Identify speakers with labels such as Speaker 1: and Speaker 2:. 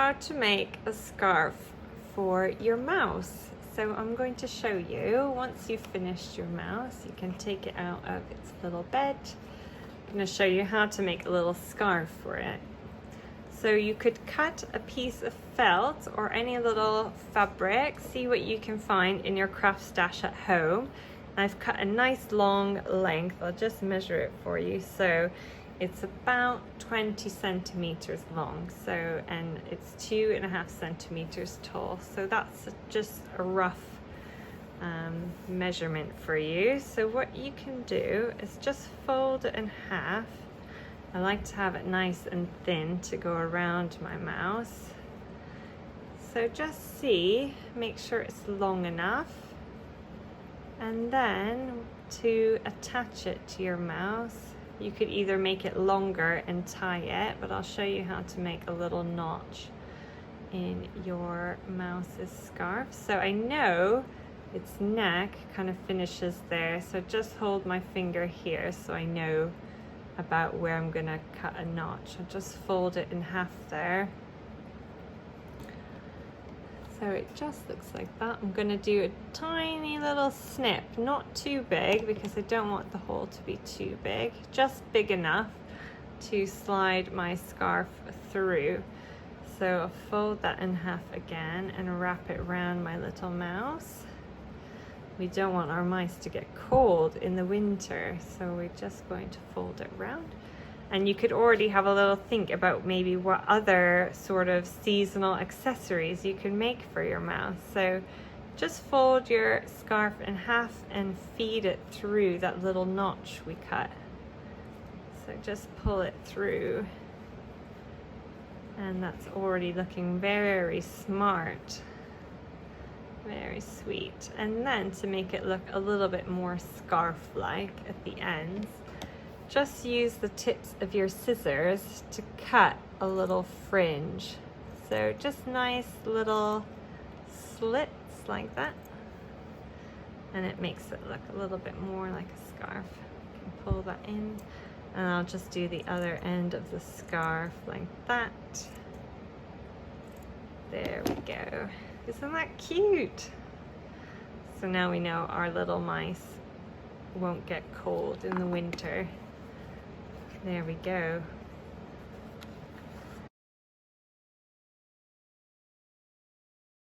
Speaker 1: how to make a scarf for your mouse. So I'm going to show you. Once you've finished your mouse, you can take it out of its little bed. I'm going to show you how to make a little scarf for it. So you could cut a piece of felt or any little fabric, see what you can find in your craft stash at home. I've cut a nice long length. I'll just measure it for you. So it's about 20 centimeters long, and it's 2.5 centimeters tall. So that's just a rough measurement for you. So what you can do is just fold it in half. I like to have it nice and thin to go around my mouse. So just make sure it's long enough. And then to attach it to your mouse, you could either make it longer and tie it, but I'll show you how to make a little notch in your mouse's scarf. So I know its neck kind of finishes there, so just hold my finger here so I know about where I'm gonna cut a notch. I'll just fold it in half there. So it just looks like that. I'm gonna do a tiny little snip, not too big because I don't want the hole to be too big, just big enough to slide my scarf through. So I'll fold that in half again and wrap it around my little mouse. We don't want our mice to get cold in the winter, so we're just going to fold it around. And you could already have a little think about maybe what other sort of seasonal accessories you can make for your mouse. So just fold your scarf in half and feed it through that little notch we cut. So just pull it through. And that's already looking very smart. Very sweet. And then to make it look a little bit more scarf-like at the ends, just use the tips of your scissors to cut a little fringe. So just nice little slits like that. And it makes it look a little bit more like a scarf. You can pull that in. And I'll just do the other end of the scarf like that. There we go. Isn't that cute? So now we know our little mice won't get cold in the winter. There we go.